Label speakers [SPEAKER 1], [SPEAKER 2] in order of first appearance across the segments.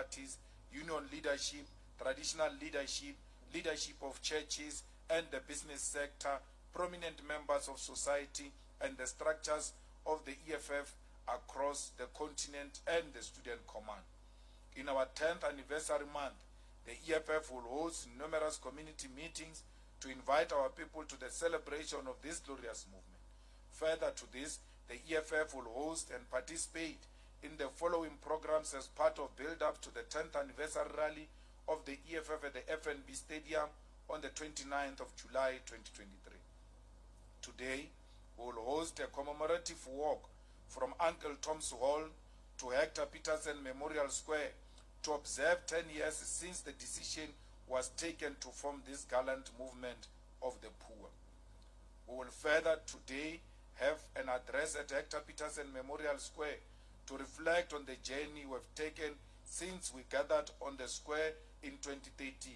[SPEAKER 1] parties, union leadership, traditional leadership, leadership of churches and the business sector, prominent members of society, and the structures of the EFF across the continent and the student command. In our 10th anniversary month, the EFF will host numerous community meetings to invite our people to the celebration of this glorious movement. Further to this, the EFF will host and participate in the following programs as part of build-up to the 10th anniversary rally of the EFF at the FNB Stadium on the 29th of July 2023. Today, we will host a commemorative walk from Uncle Tom's Hall to Hector Peterson Memorial Square to observe 10 years since the decision was taken to form this gallant movement of the poor. We will further today have an address at Hector Peterson Memorial Square to reflect on the journey we've taken since we gathered on the square in 2013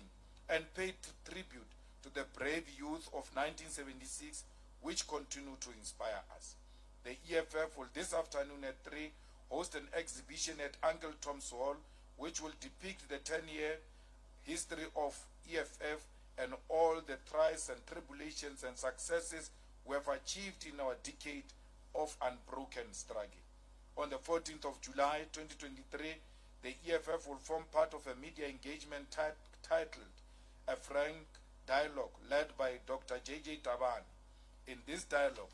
[SPEAKER 1] and pay tribute to the brave youth of 1976 which continue to inspire us. The EFF will this afternoon at 3 host an exhibition at Uncle Tom's Hall which will depict the 10-year history of EFF and all the trials and tribulations and successes we have achieved in our decade of unbroken struggle. On the 14th of July 2023, the EFF will form part of a media engagement titled A Frank Dialogue led by Dr. J.J. Tabane. In this dialogue,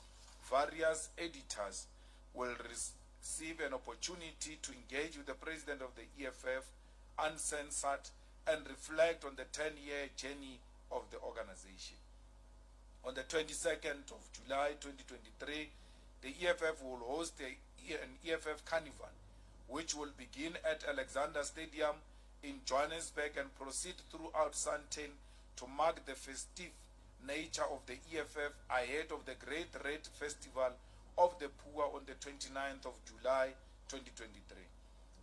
[SPEAKER 1] various editors will receive an opportunity to engage with the president of the EFF uncensored and reflect on the 10-year journey of the organization. On the 22nd of July 2023, the EFF will host an EFF Carnival, which will begin at Alexander Stadium in Johannesburg and proceed throughout Sandton to mark the festive nature of the EFF ahead of the Great Red Festival of the Poor on the 29th of July 2023.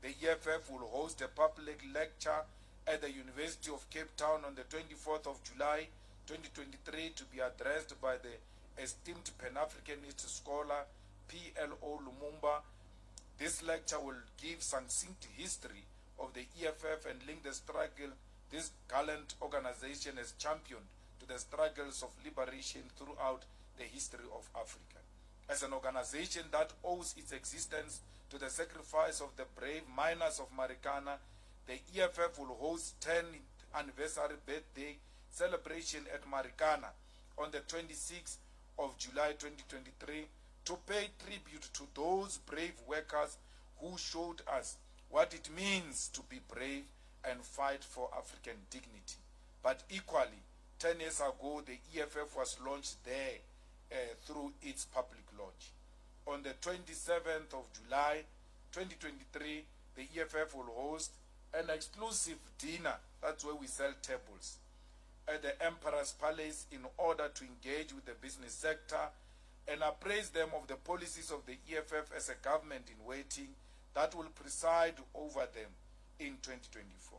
[SPEAKER 1] The EFF will host a public lecture at the University of Cape Town on the 24th of July 2023 to be addressed by the esteemed Pan-Africanist scholar P.L.O. Lumumba. This lecture will give succinct history of the EFF and link the struggle this gallant organization has championed to the struggles of liberation throughout the history of Africa. As an organization that owes its existence to the sacrifice of the brave miners of Marikana, the EFF will host 10th anniversary birthday celebration at Marikana on the 26th of July 2023 to pay tribute to those brave workers who showed us what it means to be brave and fight for African dignity. But equally, 10 years ago, the EFF was launched there through its public launch. On the 27th of July 2023, the EFF will host an exclusive dinner, that's where we sell tables, at the Emperor's Palace in order to engage with the business sector and appraise them of the policies of the EFF as a government in waiting that will preside over them in 2024.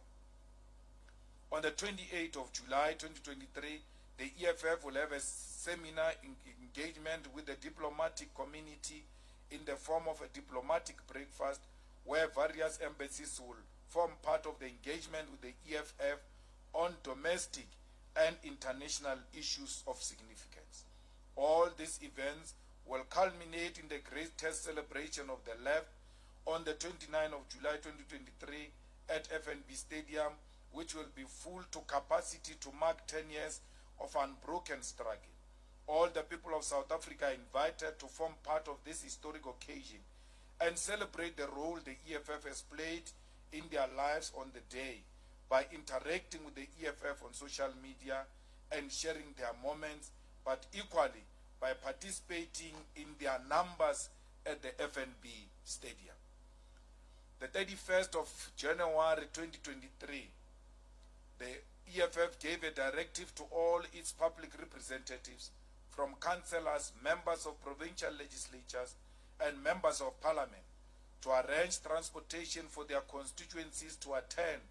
[SPEAKER 1] On the 28th of July 2023, the EFF will have a seminar engagement with the diplomatic community in the form of a diplomatic breakfast where various embassies will form part of the engagement with the EFF on domestic and international issues of significance. All these events will culminate in the greatest celebration of the left on the 29th of July 2023 at FNB Stadium, which will be full to capacity to mark 10 years of unbroken struggle. All the people of South Africa are invited to form part of this historic occasion and celebrate the role the EFF has played in their lives on the day by interacting with the EFF on social media and sharing their moments, but equally by participating in their numbers at the FNB Stadium. The 31st of January 2023, the EFF gave a directive to all its public representatives, from councillors, members of provincial legislatures, and members of parliament, to arrange transportation for their constituencies to attend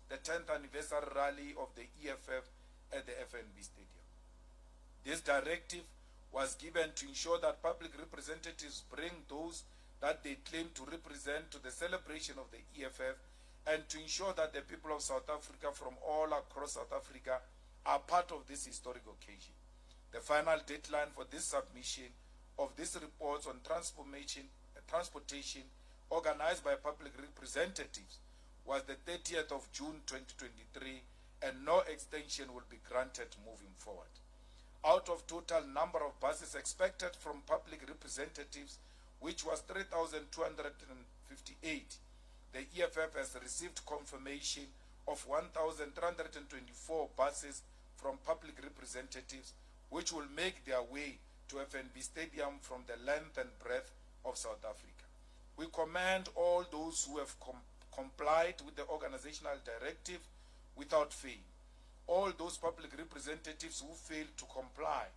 [SPEAKER 1] the 10th anniversary rally of the EFF at the FNB Stadium. This directive was given to ensure that public representatives bring those that they claim to represent to the celebration of the EFF and to ensure that the people of South Africa from all across South Africa are part of this historic occasion. The final deadline for this submission of these reports on transportation organized by public representatives was the 30th of June 2023, and no extension will be granted moving forward. Out of total number of buses expected from public representatives, which was 3,258, the EFF has received confirmation of 1,324 buses from public representatives, which will make their way to FNB Stadium from the length and breadth of South Africa. We commend all those who have complied with the organizational directive without fail. All those public representatives who failed to comply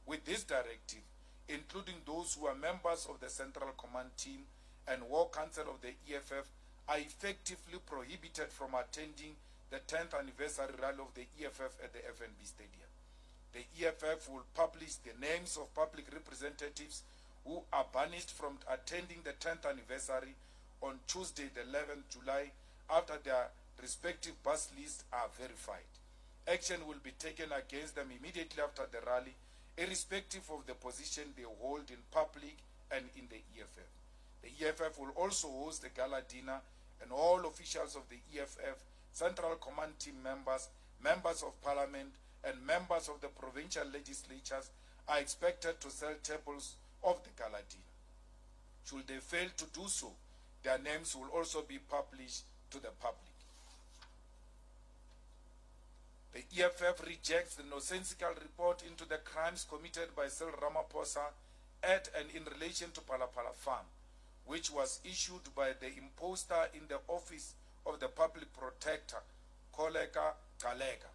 [SPEAKER 1] with this directive, including those who are members of the Central Command Team and War Council of the EFF, are effectively prohibited from attending the 10th anniversary rally of the EFF at the FNB Stadium. The EFF will publish the names of public representatives who are banished from attending the 10th anniversary on Tuesday, the 11th July, after their respective bus lists are verified. Action will be taken against them immediately after the rally, irrespective of the position they hold in public and in the EFF. The EFF will also host a gala dinner, and all officials of the EFF, Central Command Team members, members of Parliament, and members of the provincial legislatures are expected to sell tables of the gala dinner. Should they fail to do so, their names will also be published to the public. The EFF rejects the nonsensical report into the crimes committed by Cyril Ramaphosa at and in relation to Palapala Farm, which was issued by the imposter in the office of the public protector, Koleka Kalega.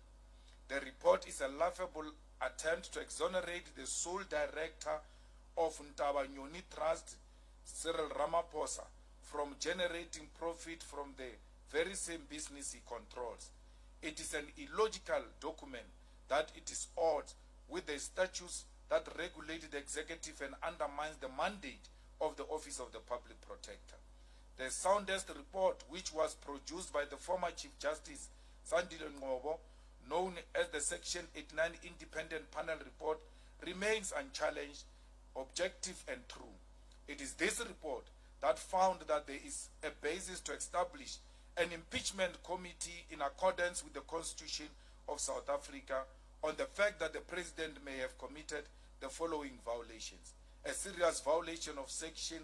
[SPEAKER 1] The report is a laughable attempt to exonerate the sole director of Ntabanyoni Trust, Cyril Ramaphosa, from generating profit from the very same business he controls. It is an illogical document that it is odd with the statutes that regulate the executive and undermines the mandate of the Office of the Public Protector. The soundest report, which was produced by the former Chief Justice Sandile Ngobo, known as the Section 89 Independent Panel Report, remains unchallenged, objective and true. It is this report that found that there is a basis to establish an impeachment committee in accordance with the Constitution of South Africa on the fact that the President may have committed the following violations: a serious violation of Section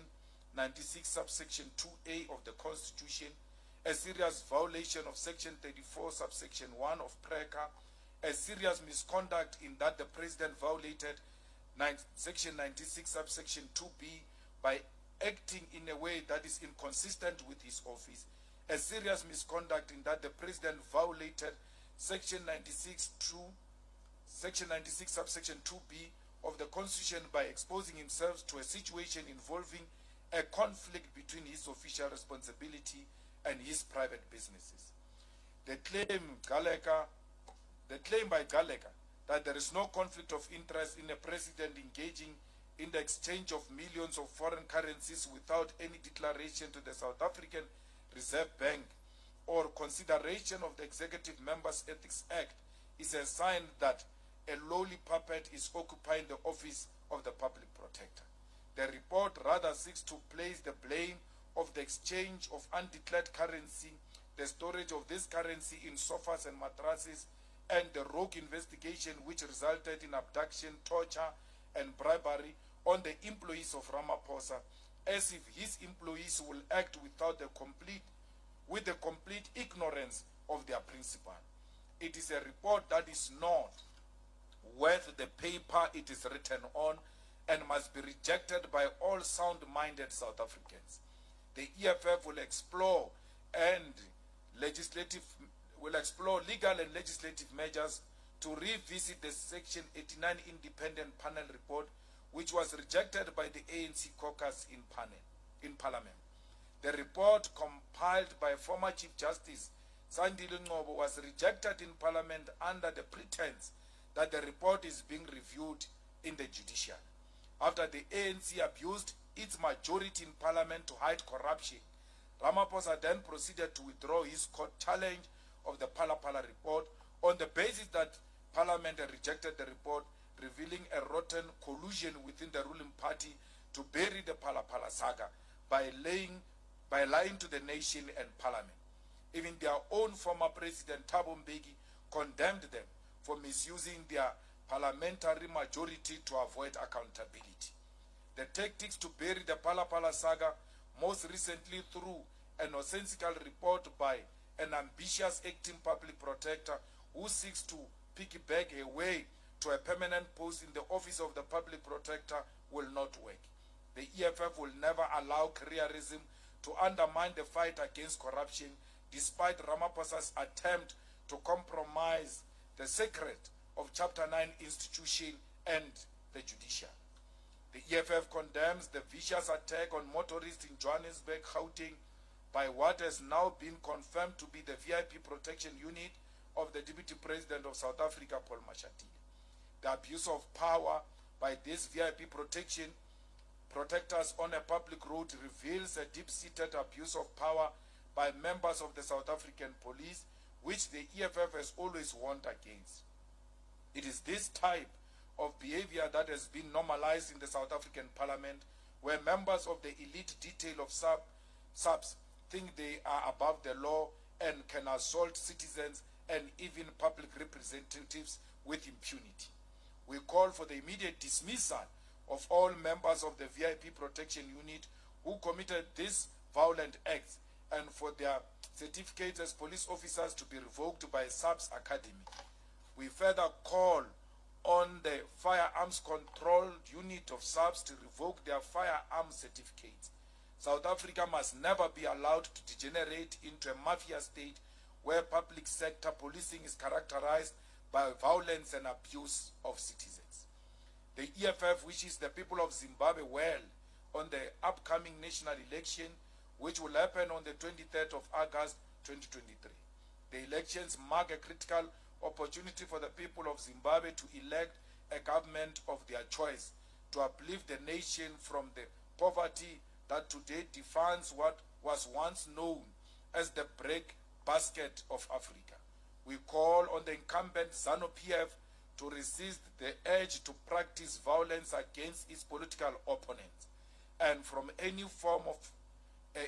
[SPEAKER 1] 96 subsection 2A of the Constitution, a serious violation of Section 34 subsection 1 of PRECA, a serious misconduct in that the President violated Section 96 subsection 2B by acting in a way that is inconsistent with his office, a serious misconduct in that the President violated Section 96 subsection 2B of the Constitution by exposing himself to a situation involving a conflict between his official responsibility and his private businesses. The claim by Galega that there is no conflict of interest in a president engaging in the exchange of millions of foreign currencies without any declaration to the South African Reserve Bank or consideration of the Executive Members Ethics Act is a sign that a lowly puppet is occupying the office of the Public Protector. The report rather seeks to place the blame of the exchange of undeclared currency, the storage of this currency in sofas and mattresses, and the rogue investigation which resulted in abduction, torture, and bribery on the employees of Ramaphosa, as if his employees will act with the complete ignorance of their principal. It is a report that is not worth the paper it is written on and must be rejected by all sound-minded South Africans. The EFF will explore legal and legislative measures to revisit the Section 89 Independent Panel Report, which was rejected by the ANC caucus in Parliament. The report compiled by former Chief Justice Sandile Ngobo was rejected in Parliament under the pretense that the report is being reviewed in the judiciary. After the ANC abused its majority in Parliament to hide corruption, Ramaphosa then proceeded to withdraw his court challenge of the Phala Phala report on the basis that Parliament had rejected the report, revealing a rotten collusion within the ruling party to bury the Phala Phala saga by lying to the nation and Parliament. Even their own former President Thabo Mbeki condemned them for misusing their parliamentary majority to avoid accountability. The tactics to bury the Phala Phala saga, most recently through a nonsensical report by an ambitious acting public protector who seeks to piggyback a way to a permanent post in the office of the public protector, will not work. The EFF will never allow careerism to undermine the fight against corruption, despite Ramaphosa's attempt to compromise the secret of Chapter 9 institution and the judiciary. The EFF condemns the vicious attack on motorists in Johannesburg, Gauteng, by what has now been confirmed to be the VIP protection unit of the Deputy President of South Africa, Paul Mashatile. The abuse of power by these VIP protectors on a public road reveals a deep-seated abuse of power by members of the South African police, which the EFF has always warned against. It is this type of behavior that has been normalized in the South African Parliament, where members of the elite detail of subs think they are above the law and can assault citizens and even public representatives with impunity. We call for the immediate dismissal of all members of the VIP protection unit who committed these violent acts, and for their certificates as police officers to be revoked by SAPS Academy. We further call on the Firearms Control Unit of SAPS to revoke their firearms certificates. South Africa must never be allowed to degenerate into a mafia state where public sector policing is characterized by violence and abuse of citizens. The EFF wishes the people of Zimbabwe well on the upcoming national election, which will happen on the 23rd of August 2023. The elections mark a critical opportunity for the people of Zimbabwe to elect a government of their choice, to uplift the nation from the poverty that today defines what was once known as the breadbasket of Africa. We call on the incumbent ZANU-PF to resist the urge to practice violence against its political opponents and from any form of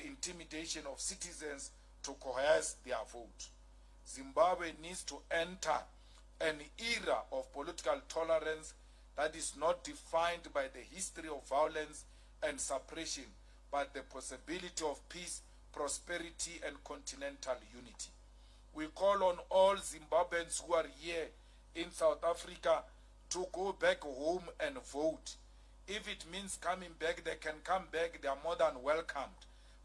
[SPEAKER 1] intimidation of citizens to coerce their vote. Zimbabwe needs to enter an era of political tolerance that is not defined by the history of violence and suppression, but the possibility of peace, prosperity, and continental unity. We call on all Zimbabweans who are here in South Africa to go back home and vote. If it means coming back, they can come back. They are more than welcomed.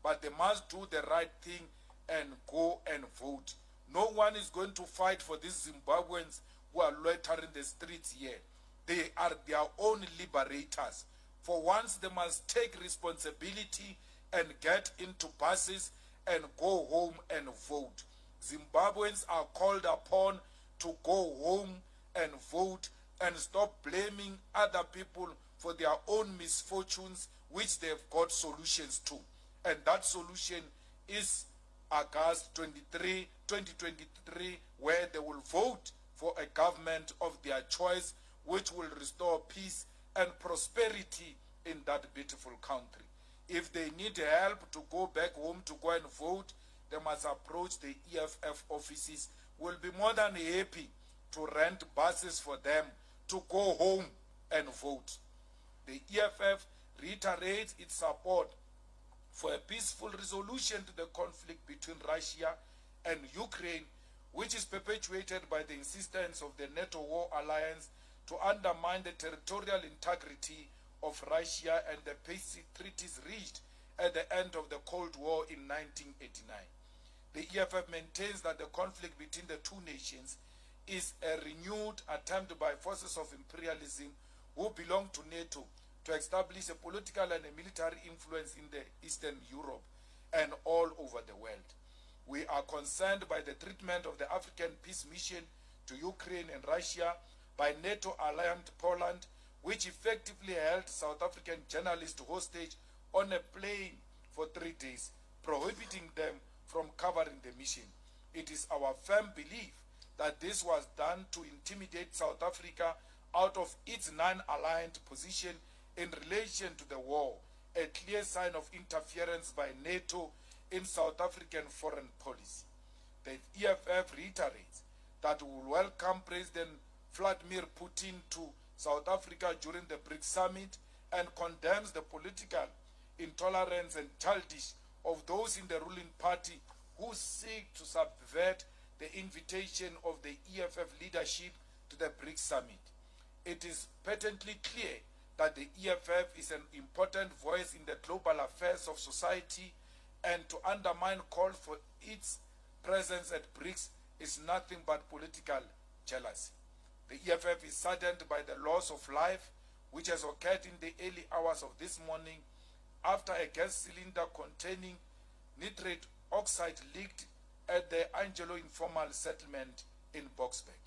[SPEAKER 1] But they must do the right thing and go and vote. No one is going to fight for these Zimbabweans who are loitering the streets here. They are their own liberators. For once, they must take responsibility and get into buses and go home and vote. Zimbabweans are called upon to go home and vote and stop blaming other people for their own misfortunes, which they've got solutions to. And that solution is August 23, 2023, where they will vote for a government of their choice, which will restore peace and prosperity in that beautiful country. If they need help to go back home to go and vote, they must approach the EFF offices. We'll be more than happy to rent buses for them to go home and vote. The EFF reiterates its support for a peaceful resolution to the conflict between Russia and Ukraine, which is perpetuated by the insistence of the NATO war alliance to undermine the territorial integrity of Russia and the peace treaties reached at the end of the Cold War in 1989. The EFF maintains that the conflict between the two nations is a renewed attempt by forces of imperialism who belong to NATO to establish a political and a military influence in the Eastern Europe and all over the world. We are concerned by the treatment of the African Peace Mission to Ukraine and Russia by NATO alliant Poland, which effectively held South African journalists hostage on a plane for 3 days prohibiting them from covering the mission. It is our firm belief that this was done to intimidate South Africa out of its non-aligned position in relation to the war, a clear sign of interference by NATO in South African foreign policy. The EFF reiterates that we will welcome President Vladimir Putin to South Africa during the BRICS summit and condemns the political intolerance and childish of those in the ruling party who seek to subvert the invitation of the EFF leadership to the BRICS summit. It is patently clear that the EFF is an important voice in the global affairs of society, and to undermine calls for its presence at BRICS is nothing but political jealousy. The EFF is saddened by the loss of life which has occurred in the early hours of this morning after a gas cylinder containing nitrate oxide leaked at the Angelo informal settlement in Boksburg.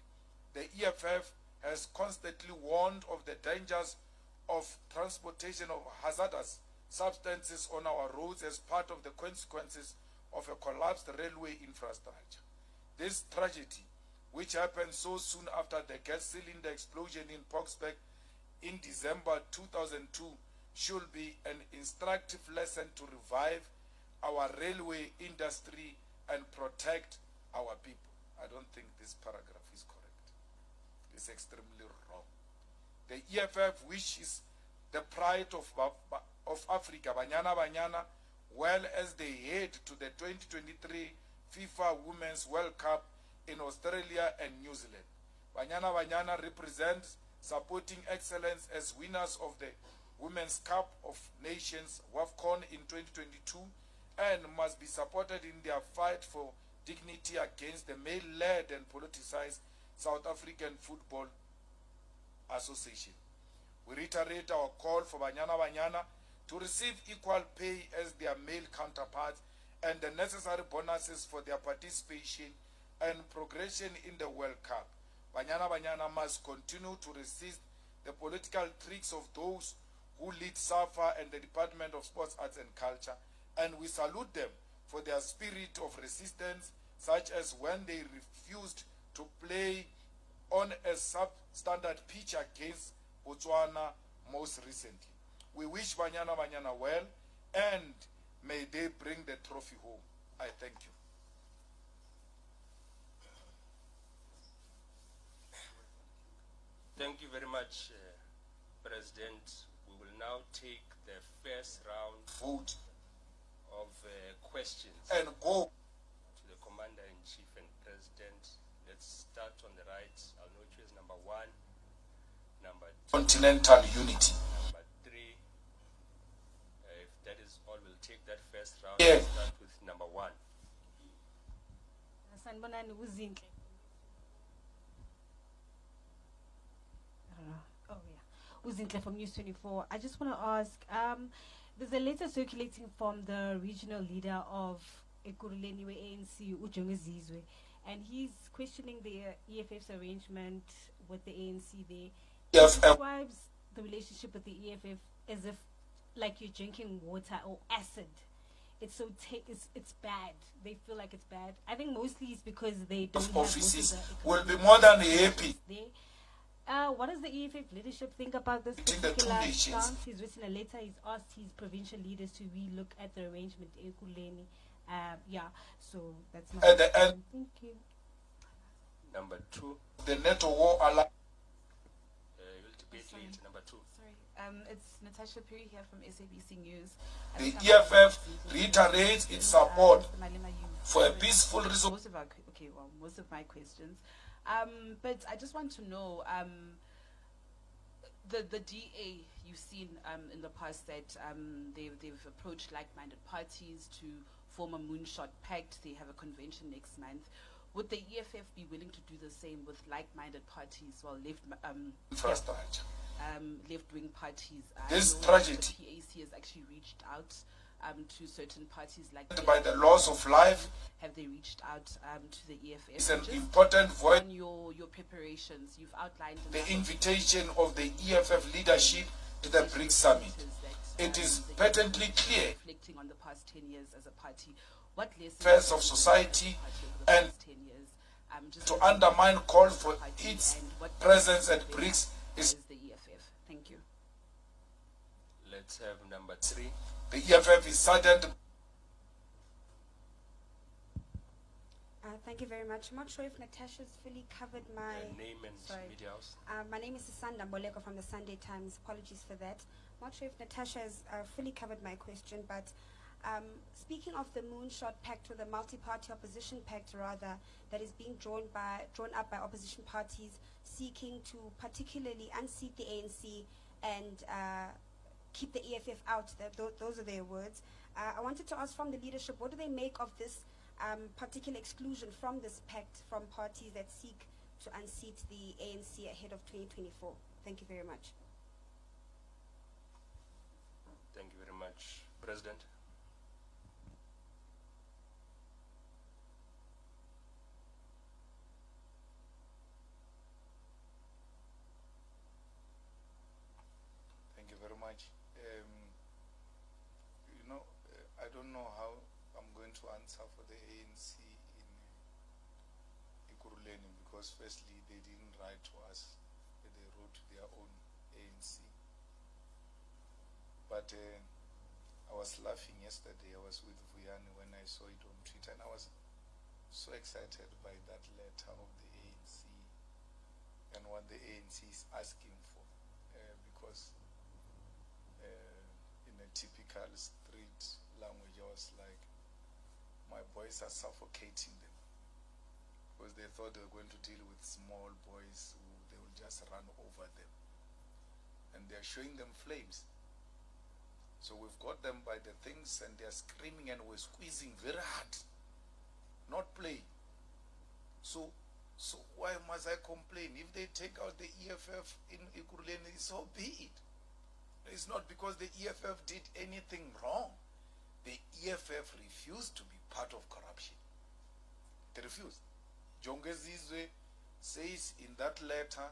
[SPEAKER 1] The EFF has constantly warned of the dangers of transportation of hazardous substances on our roads as part of the consequences of a collapsed railway infrastructure. This tragedy, which happened so soon after the gas cylinder explosion in Boksburg in December 2002, should be an instructive lesson to revive our railway industry and protect our people. I don't think this paragraph is correct. It's extremely wrong. The EFF wishes the pride of Africa, Banyana Banyana, well as they head to the 2023 FIFA Women's World Cup in Australia and New Zealand. Banyana Banyana represents supporting excellence as winners of the Women's Cup of Nations, WAFCON, in 2022, and must be supported in their fight for dignity against the male-led and politicized South African Football Association. We reiterate our call for Banyana Banyana to receive equal pay as their male counterparts and the necessary bonuses for their participation and progression in the World Cup. Banyana Banyana must continue to resist the political tricks of those who lead SAFA and the Department of Sports, Arts and Culture, and we salute them for their spirit of resistance, such as when they refused to play on a substandard pitch against Botswana most recently. We wish Banyana Banyana well, and may they bring the trophy home. I thank you.
[SPEAKER 2] Thank you very much, President. We will now take the first round
[SPEAKER 1] vote
[SPEAKER 2] of questions
[SPEAKER 1] and go
[SPEAKER 2] to the Commander-in-Chief and President. Let's start on the right. I'll note you as number 1, number 2,
[SPEAKER 1] continental unity.
[SPEAKER 2] number 3. If that is all, we'll take that first round.
[SPEAKER 1] Yeah.
[SPEAKER 2] We'll start with number 1.
[SPEAKER 3] Uzintle from News 24. I just want to ask, there's a letter circulating from the regional leader of Ekurhuleni ANC, Ujongezizwe, and he's questioning the EFF's arrangement with the ANC there. He describes the relationship with the EFF as if like you're drinking water or acid. It's so it's bad. They feel like it's bad. I think mostly it's because they don't have
[SPEAKER 1] offices will be more than happy.
[SPEAKER 3] What does the EFF leadership think about this particular stance? He's written a letter. He's asked his provincial leaders to relook at the arrangement in Ekurhuleni. Yeah, so that's not. Thank you.
[SPEAKER 2] Number 2.
[SPEAKER 1] The NATO war alliance.
[SPEAKER 2] You'll debate later. Number 2.
[SPEAKER 4] Sorry, it's Natasha Perry here from SABC News.
[SPEAKER 1] The EFF reiterates its support for a peaceful resolution.
[SPEAKER 4] Most of my questions. But I just want to know, the DA, you've seen in the past that they've approached like-minded parties to form a moonshot pact. They have a convention next month. Would the EFF be willing to do the same with like-minded parties, well,
[SPEAKER 1] infrastructure,
[SPEAKER 4] left-wing parties?
[SPEAKER 1] This tragedy.
[SPEAKER 4] The PAC has actually reached out to certain parties like
[SPEAKER 1] by the loss of life.
[SPEAKER 4] Have they reached out to the EFF?
[SPEAKER 1] It's an important voice.
[SPEAKER 4] On your preparations, you've outlined
[SPEAKER 1] the invitation of the EFF leadership to the BRICS summit. It is patently clear
[SPEAKER 4] reflecting on the past 10 years as a party. What lessons
[SPEAKER 1] affairs of society and
[SPEAKER 4] 10 years,
[SPEAKER 1] to undermine calls for its presence at BRICS is
[SPEAKER 4] the EFF? Thank you.
[SPEAKER 2] Let's have number 3.
[SPEAKER 1] the EFF is saddened.
[SPEAKER 5] Thank you very much. I'm not sure if Natasha's fully covered my...
[SPEAKER 2] Name and
[SPEAKER 5] Sorry.
[SPEAKER 2] media house.
[SPEAKER 5] My name is Sisanda Mboleko from the Sunday Times. Apologies for that. I'm not sure if Natasha has fully covered my question, but speaking of the Moonshot Pact, or the multi-party opposition pact rather, that is being drawn up by opposition parties seeking to particularly unseat the ANC and keep the EFF out. Those are their words. I wanted to ask from the leadership, what do they make of this particular exclusion from this pact from parties that seek to unseat the ANC ahead of 2024? Thank you very much.
[SPEAKER 2] Thank you very much. President.
[SPEAKER 1] Thank you very much. I don't know how I'm going to answer for the ANC in Ekurhuleni, because firstly they didn't write to us, they wrote to their own ANC. But I was laughing yesterday. I was with Vuyani when I saw it on Twitter, and I was so excited by that letter of the ANC and what the ANC is asking for, because in a typical street language, I was like, my boys are suffocating them, because they thought they were going to deal with small boys who they will just run over them, and they're showing them flames. So we've got them by the things, and they're screaming, and we're squeezing very hard, not playing. So why must I complain? If they take out the EFF in Ekurhuleni, so be it. It's not because the EFF did anything wrong. The EFF refused to be part of corruption. They refused. Jongezizwe says in that letter,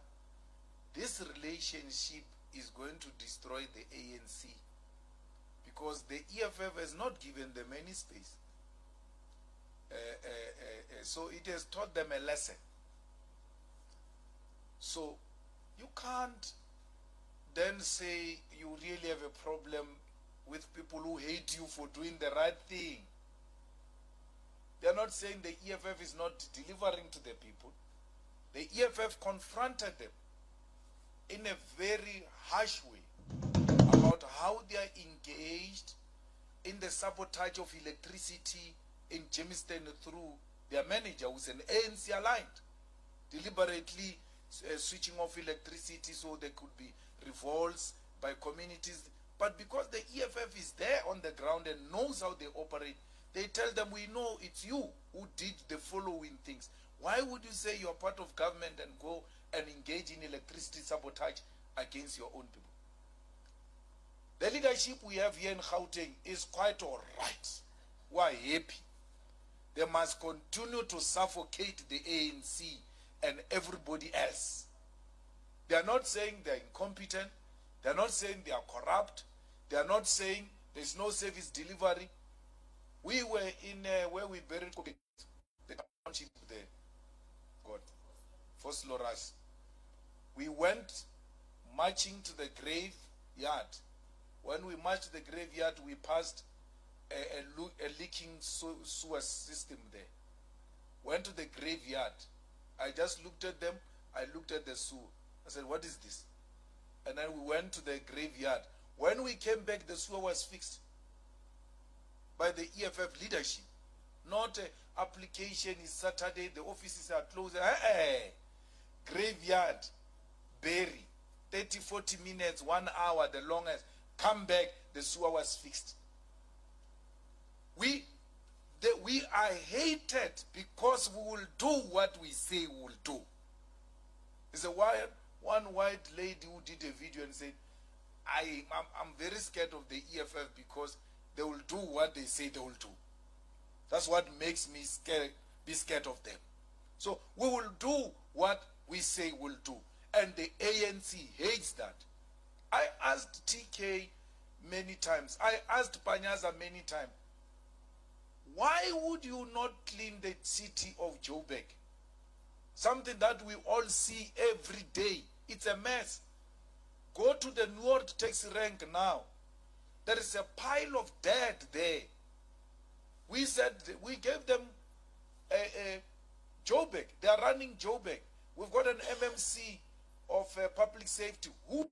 [SPEAKER 1] this relationship is going to destroy the ANC, because the EFF has not given them any space. So it has taught them a lesson. So you can't then say you really have a problem with people who hate you for doing the right thing. They're not saying the EFF is not delivering to the people. The EFF confronted them in a very harsh way about how they are engaged in the sabotage of electricity in Jamestown through their manager, who's an ANC aligned, deliberately switching off electricity so there could be revolts by communities. But because the EFF is there on the ground and knows how they operate, they tell them, we know it's you who did the following things. Why would you say you're part of government and go and engage in electricity sabotage against your own people? The leadership we have here in Gauteng is quite all right. We're happy. They must continue to suffocate the ANC and everybody else. They are not saying they're incompetent. They are not saying they are corrupt. They are not saying there's no service delivery. We were in where we buried the township there, God, Fosloras. We went marching to the graveyard. When we marched to the graveyard, we passed a leaking sewer system there. Went to the graveyard. I just looked at them. I looked at the sewer. I said, what is this? And then we went to the graveyard. When we came back, the sewer was fixed by the EFF leadership. Not application is Saturday, the offices are closed. Graveyard, bury, 30, 40 minutes, 1 hour, the longest. Come back, the sewer was fixed. We are hated because we will do what we say we will do. There's one white lady who did a video and said, I'm very scared of the EFF because they will do what they say they will do. That's what makes me be scared of them. So we will do what we say we'll do. And the ANC hates that. I asked TK many times. I asked Panyaza many times. Why would you not clean the city of Joburg? Something that we all see every day. It's a mess. Go to the North Taxi Rank now. There is a pile of dead there. We said, we gave them Joburg. They are running Joburg. We've got an MMC of public safety. Who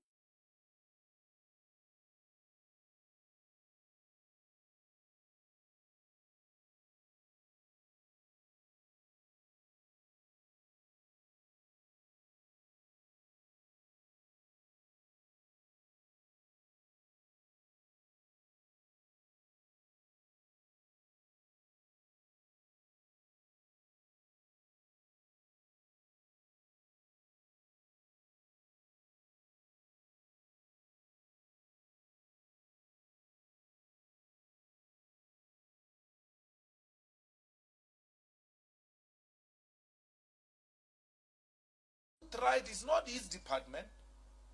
[SPEAKER 1] tried, it's not his department,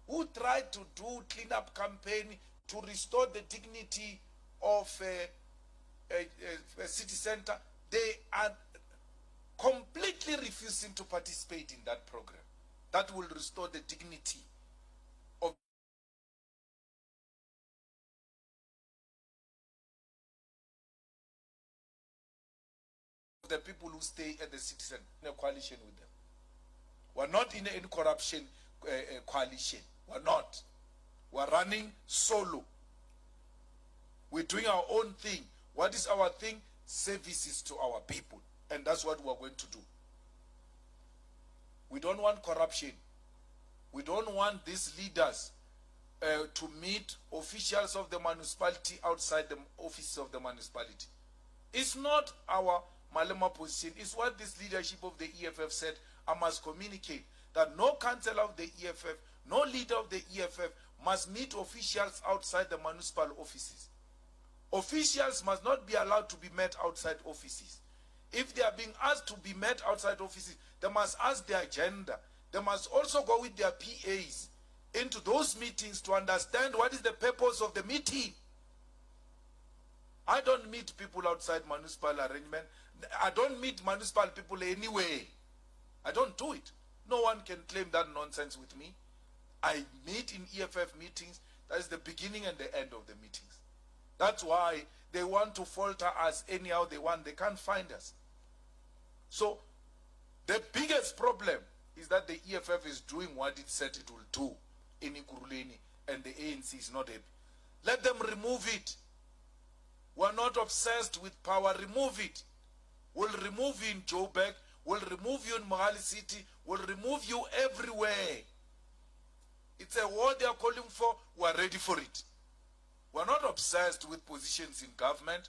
[SPEAKER 1] who tried to do cleanup campaign to restore the dignity of a city center. They are completely refusing to participate in that program. That will restore the dignity of the people who stay at the city center in a coalition with them. We're not in any corruption coalition. We're not. We're running solo. We're doing our own thing. What is our thing? Services to our people. And that's what we're going to do. We don't want corruption. We don't want these leaders to meet officials of the municipality outside the office of the municipality. It's not our Malema position. It's what this leadership of the EFF said. I must communicate that no councillor of the EFF, no leader of the EFF must meet officials outside the municipal offices. Officials must not be allowed to be met outside offices. If they are being asked to be met outside offices, they must ask their agenda. They must also go with their PAs into those meetings to understand what is the purpose of the meeting. I don't meet people outside municipal arrangement. I don't meet municipal people anyway. I don't do it. No one can claim that nonsense with me. I meet in EFF meetings. That is the beginning and the end of the meetings. That's why they want to falter us anyhow they want. They can't find us. So the biggest problem is that the EFF is doing what it said it will do in Ekurhuleni, and the ANC is not happy. Let them remove it. We're not obsessed with power. Remove it. We'll remove you in Joburg. We'll remove you in Mohali City. We'll remove you everywhere. It's a war they are calling for. We're ready for it. We're not obsessed with positions in government.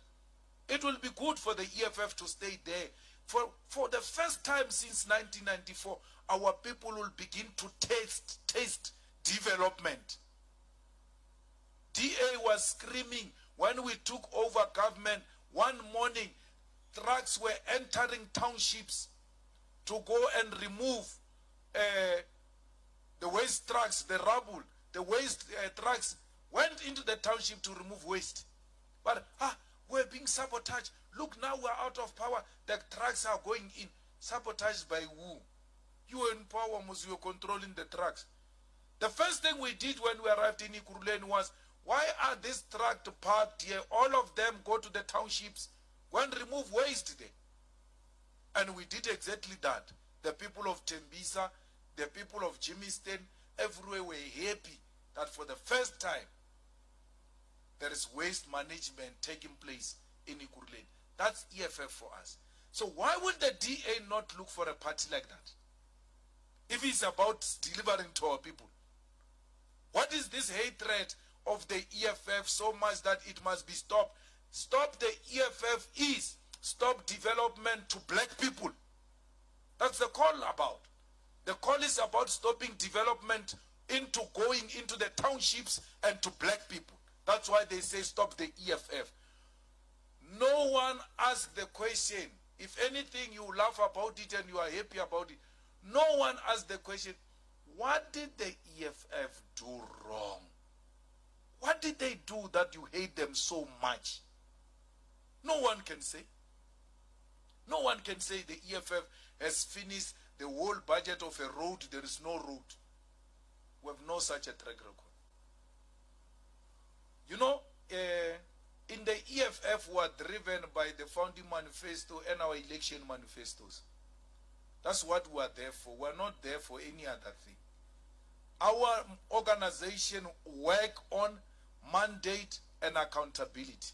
[SPEAKER 1] It will be good for the EFF to stay there. For the first time since 1994, our people will begin to taste development. DA was screaming when we took over government. One morning, trucks were entering townships to go and remove the waste trucks, the rubble. The waste trucks went into the township to remove waste. But we're being sabotaged. Look, now we're out of power. The trucks are going in. Sabotaged by who? You were in power, you were controlling the trucks. The first thing we did when we arrived in Ekurhuleni was, why are these trucks parked here? All of them go to the townships. Go and remove waste there. And we did exactly that. The people of Tembisa, the people of Jimiston, everywhere were happy that for the first time, there is waste management taking place in Ekurhuleni. That's EFF for us. So why would the DA not look for a party like that? If it's about delivering to our people. What is this hatred of the EFF so much that it must be stopped? Stop the EFF is stop development to black people. That's the call about. The call is about stopping development into going into the townships and to black people. That's why they say stop the EFF. No one asked the question. If anything, you laugh about it and you are happy about it. No one asked the question, what did the EFF do wrong What did they do that you hate them so much? No one can say. No one can say the EFF has finished the whole budget of a road, there is no road. We have no such a track record. You know, in the EFF we are driven by the founding manifesto and our election manifestos. That's what we are there for. We are not there for any other thing. Our organization work on mandate and accountability.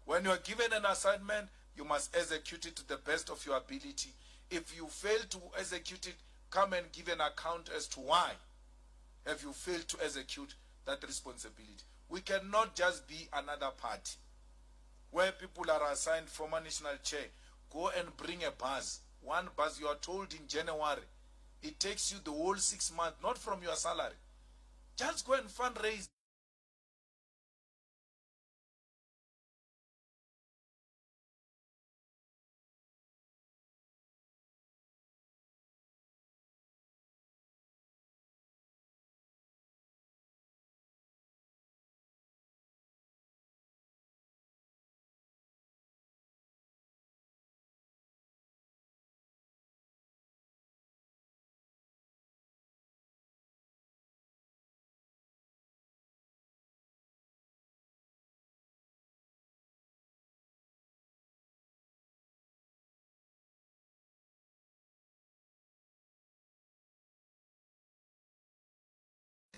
[SPEAKER 1] When you are given an assignment, you must execute it to the best of your ability. If you fail to execute it, come and give an account as to why have you failed to execute that responsibility. We cannot just be another party where people are assigned former national chair. Go and bring a bus. One bus, you are told in January. It takes you the whole 6 months, not from your salary. Just go and fundraise.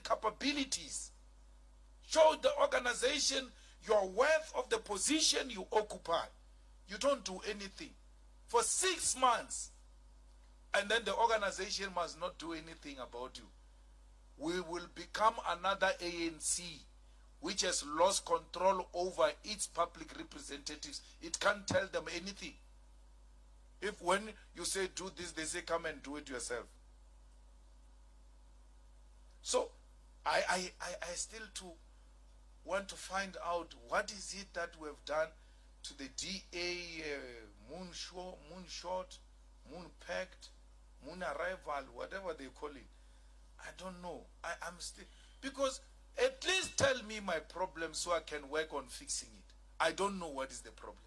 [SPEAKER 1] Capabilities. Show the organization your worth of the position you occupy. You don't do anything for 6 months, and then the organization must not do anything about you. We will become another ANC which has lost control over its public representatives. It can't tell them anything. If when you say do this, they say come and do it yourself. So I still want to find out what is it that we have done to the DA moonshot, moon pact, moon arrival, whatever they call it. I don't know. I'm still, because at least tell me my problem so I can work on fixing it. I don't know what is the problem.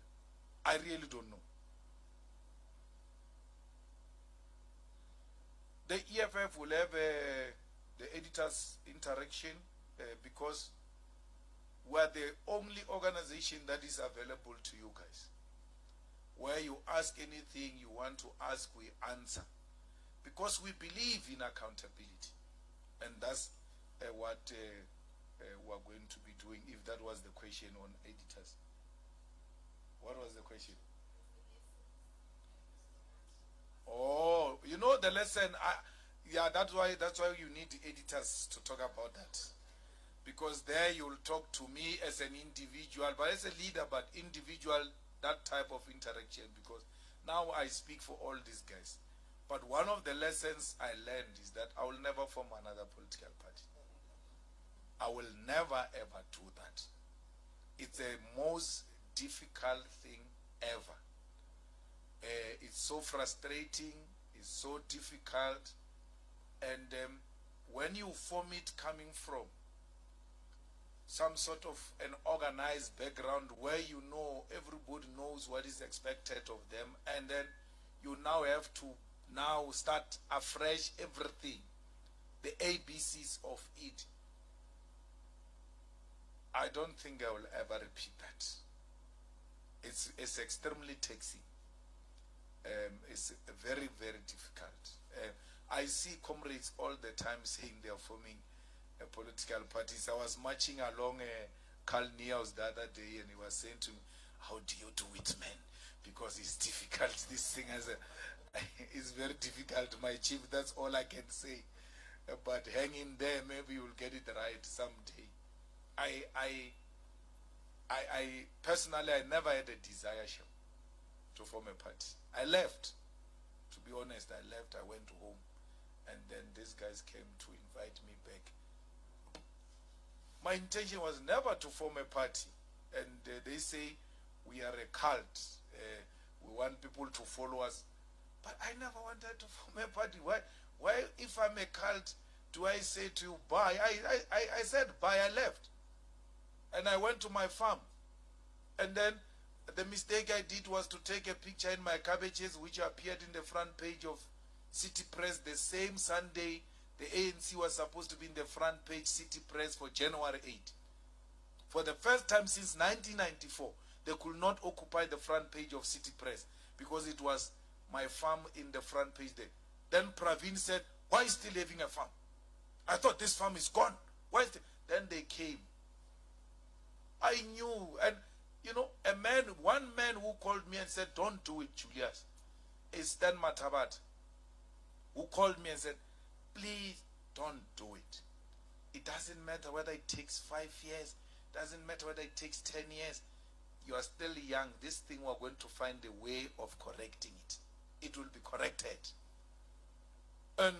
[SPEAKER 1] I really don't know. The EFF will have the editors interaction because we're the only organization that is available to you guys. Where you ask anything you want to ask, we answer. Because we believe in accountability. And that's what we're going to be doing, if that was the question on editors. What was the question? Oh, you know the lesson. Yeah, that's why you need editors to talk about that. Because there you'll talk to me as an individual, but as a leader, but individual, that type of interaction. Because now I speak for all these guys. But one of the lessons I learned is that I will never form another political party. I will never ever do that. It's the most difficult thing ever. It's so frustrating, it's so difficult, and when you form it coming from some sort of an organized background where you know everybody knows what is expected of them, and then you now have to now start afresh everything, the ABCs of it. I don't think I will ever repeat that. It's extremely taxing. It's very, very difficult. I see comrades all the time saying they are forming political parties. I was marching along Carl Niels the other day, and he was saying to me, how do you do it, man? Because it's difficult. This thing is very difficult, my chief. That's all I can say. But hang in there, maybe you'll get it right someday. I personally, I never had a desire to form a party. I left. To be honest, I left. I went home, and then these guys came to invite me back. My intention was never to form a party, and they say we are a cult. We want people to follow us, but I never wanted to form a party. Why? If I'm a cult, do I say to you bye? I said bye. I left. And I went to my farm. And then the mistake I did was to take a picture in my cabbages, which appeared in the front page of City Press the same Sunday. The ANC was supposed to be in the front page City Press for January 8. For the first time since 1994, they could not occupy the front page of City Press because it was my farm in the front page there. Then Praveen said, why still having a farm? I thought this farm is gone. Why? Then they came. I knew. And, you know, one man who called me and said, don't do it, Julius, is Stan Matabat, who called me and said, please don't do it. It doesn't matter whether it takes 5 years. It doesn't matter whether it takes 10 years. You are still young. This thing, we're going to find a way of correcting it. It will be corrected. And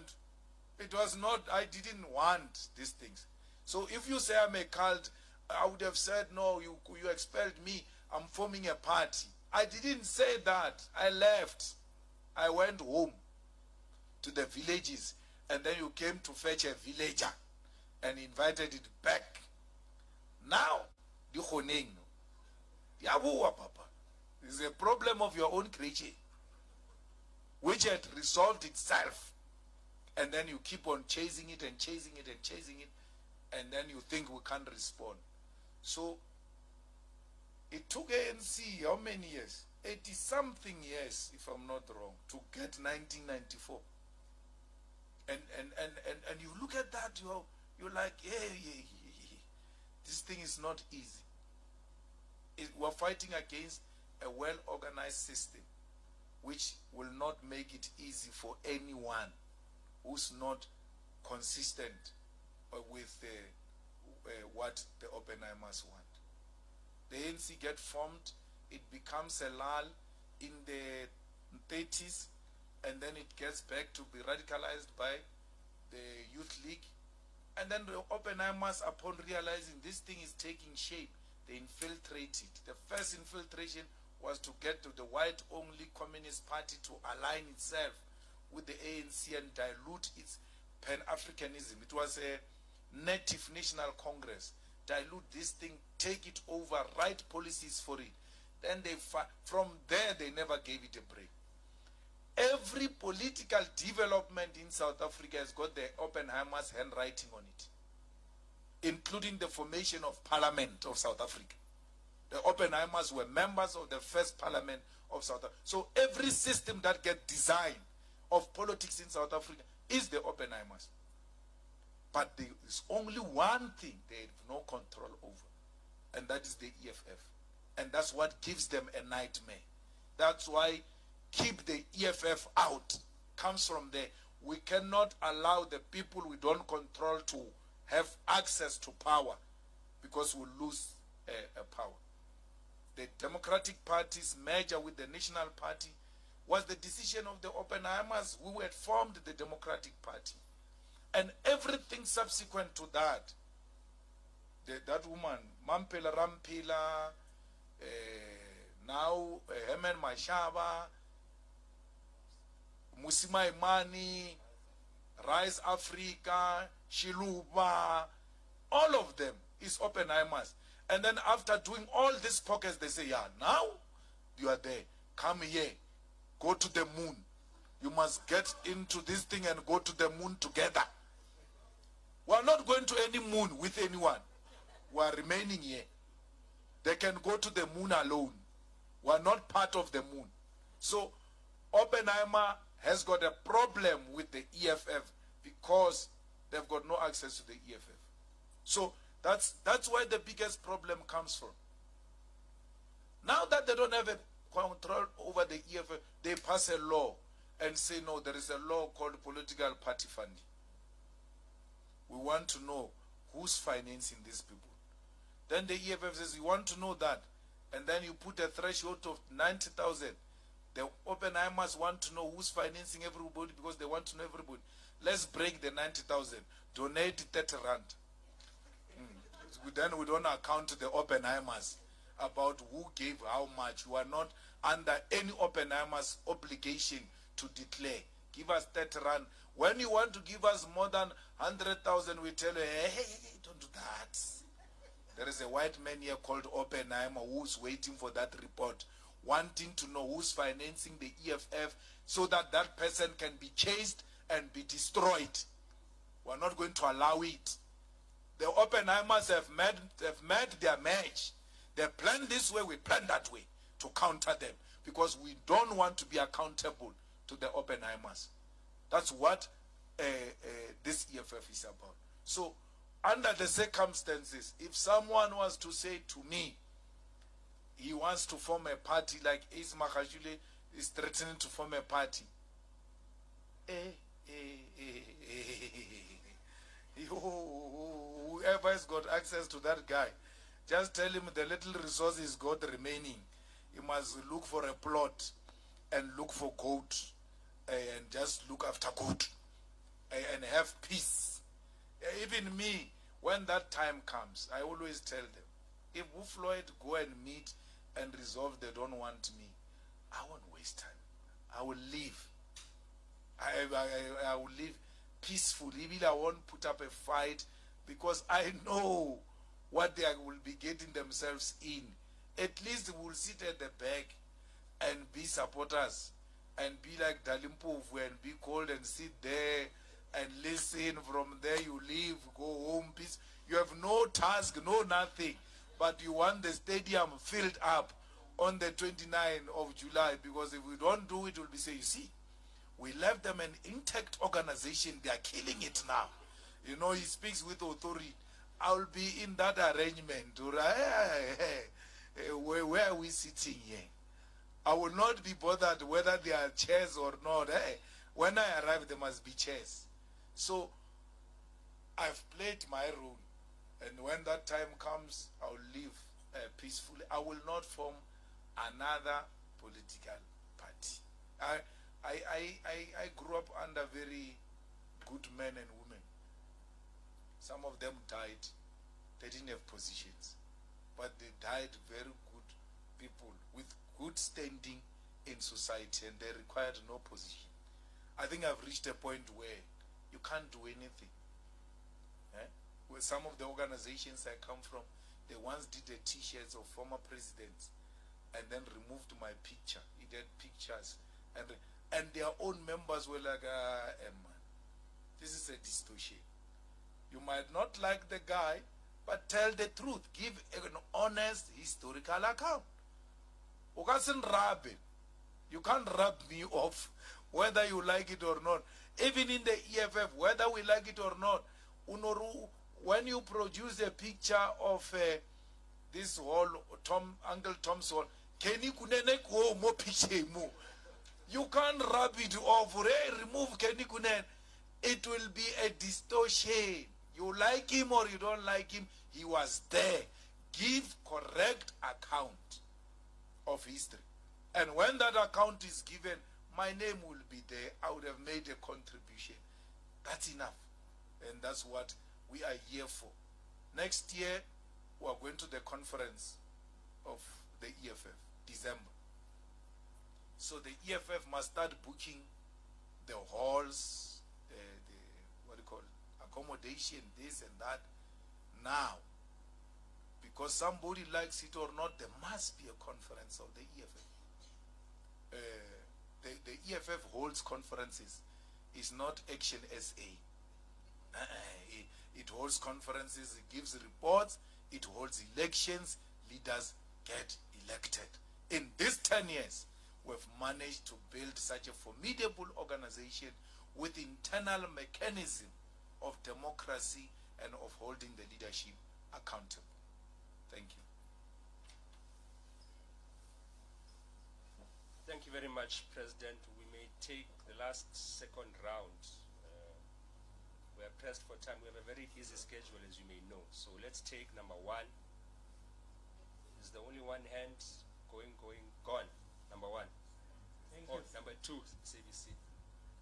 [SPEAKER 1] it was not, I didn't want these things. So if you say I'm a cult, I would have said, no, you expelled me. I'm forming a party. I didn't say that. I left. I went home to the villages. And then you came to fetch a villager and invited it back. Now, the honeng, Papa, is a problem of your own creation, which had resolved itself. And then you keep on chasing it and chasing it and chasing it, and then you think we can't respond. So it took ANC how many years? 80-something years, if I'm not wrong, to get 1994. And you look at that, you're like, hey, this thing is not easy. We're fighting against a well-organized system, which will not make it easy for anyone who's not consistent with what the Oppenheimers want. The ANC get formed, it becomes a lull in the 30s, and then it gets back to be radicalized by the Youth League. And then the Oppenheimers, upon realizing this thing is taking shape, they infiltrate it. The first infiltration was to get to the white-only Communist Party to align itself with the ANC and dilute its Pan-Africanism. It was a native national congress. Dilute this thing, take it over, write policies for it. Then from there, they never gave it a break. Every political development in South Africa has got the Oppenheimers handwriting on it, including the formation of Parliament of South Africa. The Oppenheimers were members of the first Parliament of South Africa. So every system that gets designed of politics in South Africa is the Oppenheimers. But there is only one thing they have no control over, and that is the EFF. And that's what gives them a nightmare. That's why keep the EFF out comes from there. We cannot allow the people we don't control to have access to power, because we'll lose power. The Democratic Party's merger with the National Party was the decision of the Oppenheimers, who had formed the Democratic Party. And everything subsequent to that, that woman, Mampela Rampila, now Herman Mashaba, Musima Imani, Rise Africa, Shiluba, all of them is Oppenheimers. And then after doing all these pockets, they say, yeah, now you are there. Come here. Go to the moon. You must get into this thing and go to the moon together. We are not going to any moon with anyone. We are remaining here. They can go to the moon alone. We are not part of the moon. So Oppenheimer has got a problem with the EFF because they've got no access to the EFF. So that's where the biggest problem comes from. Now that they don't have a control over the EFF, they pass a law and say, no, there is a law called political party funding. We want to know who's financing these people. Then the EFF says, you want to know that. And then you put a threshold of 90,000. The Oppenheimers want to know who's financing everybody because they want to know everybody. Let's break the 90,000. Donate 30 rand. Then we don't account to the Oppenheimers about who gave how much. You are not under any Oppenheimers obligation to declare. Give us 30 rand. When you want to give us more than 100,000, we tell you, hey, don't do that. There is a white man here called Oppenheimer who's waiting for that report, wanting to know who's financing the EFF so that that person can be chased and be destroyed. We're not going to allow it. The Oppenheimers have made their match. They plan this way, we plan that way to counter them, because we don't want to be accountable to the Oppenheimers. That's what this EFF is about. So, under the circumstances, if someone was to say to me, he wants to form a party like Isma Khashile is threatening to form a party, whoever has got access to that guy, just tell him the little resources he's got remaining, he must look for a plot and look for goat and just look after goat and have peace. Even me, when that time comes, I always tell them, if Floyd go and meet and resolve they don't want me, I won't waste time. I will leave. I will live peacefully. Even I won't put up a fight, because I know what they will be getting themselves in. At least we'll sit at the back and be supporters and be like Dalimpovu and be cold and sit there and listen. From there you leave, go home, peace. You have no task, no nothing, but you want the stadium filled up on the 29th of July, because if we don't do it, we'll be saying, you see, we left them an intact organization, they are killing it now. You know, he speaks with authority. I'll be in that arrangement. Where are we sitting here? I will not be bothered whether there are chairs or not. When I arrive, there must be chairs. So, I've played my role. And when that time comes, I'll live peacefully. I will not form another political party. I grew up under very good men and women. Some of them died. They didn't have positions. But they died very good people with good standing in society, and they required no position. I think I've reached a point where you can't do anything. Where some of the organizations I come from, they once did the t-shirts of former presidents and then removed my picture. He did pictures. And their own members were like, man, this is a distortion. You might not like the guy, but tell the truth. Give an honest historical account. You can't rub me off whether you like it or not. Even in the EFF, whether we like it or not, when you produce a picture of this whole Uncle Tom's hall, you can't rub it off. Remove Kenny Kunen. It will be a distortion. You like him or you don't like him, he was there. Give correct account of history. And when that account is given, my name will be there. I would have made a contribution. That's enough. And that's what we are here for. Next year, we are going to the conference of the EFF, December. So the EFF must start booking the halls, what do you call it, accommodation, this and that, now. Because somebody likes it or not, there must be a conference of the EFF. The EFF holds conferences. It's not Action SA. It holds conferences, it gives reports, it holds elections, leaders get elected. In these 10 years, we've managed to build such a formidable organization with internal mechanism of democracy and of holding the leadership accountable. Thank you.
[SPEAKER 2] Thank you very much, President. We may take the last second round. We are pressed for time. We have a very busy schedule, as you may know. So let's take number one. Is the only one hand gone? Number one.
[SPEAKER 6] Thank
[SPEAKER 2] Oh,
[SPEAKER 6] you.
[SPEAKER 2] number two, CBC.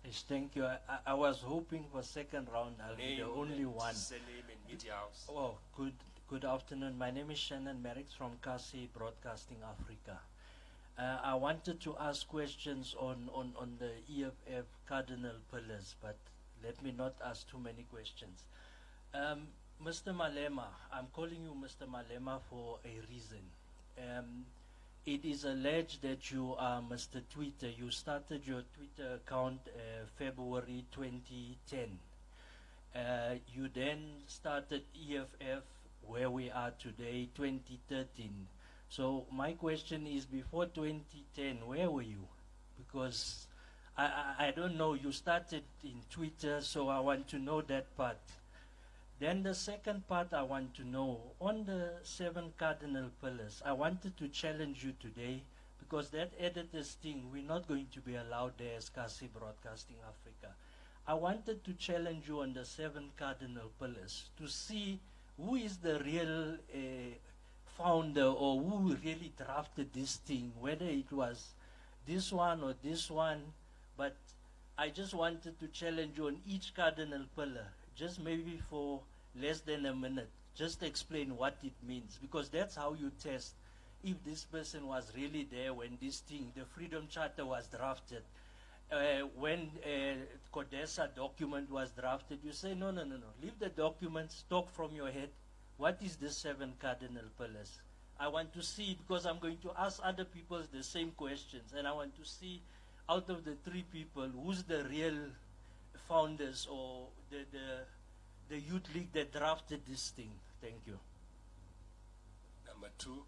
[SPEAKER 6] Yes, thank you. I was hoping for second round. I'll be the only one.
[SPEAKER 2] Name and media house.
[SPEAKER 6] Oh, good afternoon. My name is Shannon Merrick from CIC Broadcasting Africa. I wanted to ask questions on the EFF cardinal pillars, but let me not ask too many questions. Mr. Malema, I'm calling you Mr. Malema for a reason. It is alleged that you are Mr. Twitter. You started your Twitter account February 2010. You then started EFF, where we are today, 2013. So my question is, before 2010, where were you? Because I don't know, you started in Twitter, so I want to know that part. Then the second part I want to know, on the 7 cardinal pillars, I wanted to challenge you today, because that editor's thing, we're not going to be allowed there as CIC Broadcasting Africa. I wanted to challenge you on the 7 cardinal pillars to see who is the real founder, or who really drafted this thing, whether it was this one or this one. But I just wanted to challenge you on each cardinal pillar, just maybe for less than a minute. Just explain what it means, because that's how you test if this person was really there when this thing, the Freedom Charter, was drafted. When CODESA document was drafted, you say, no, leave the documents, talk from your head. What is the 7 cardinal pillars? I want to see, because I'm going to ask other people the same questions, and I want to see, out of the 3 people, who's the real founders, or the youth league that drafted this thing. Thank you.
[SPEAKER 2] Number 2.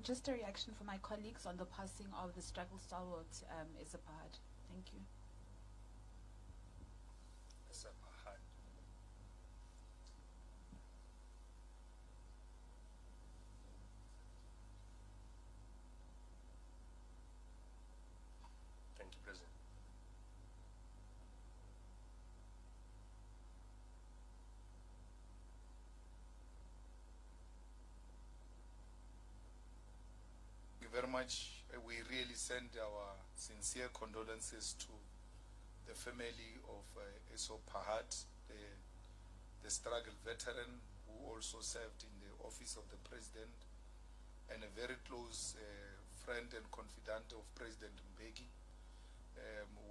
[SPEAKER 4] Just a reaction from my colleagues on the passing of the struggle stalwart, Isapahad. Thank you.
[SPEAKER 2] Isapahad. Thank you, President.
[SPEAKER 1] Thank you very much. We really send our sincere condolences to the family of Eso Pahat, the struggle veteran who also served in the office of the president, and a very close friend and confidant of President Mbeki.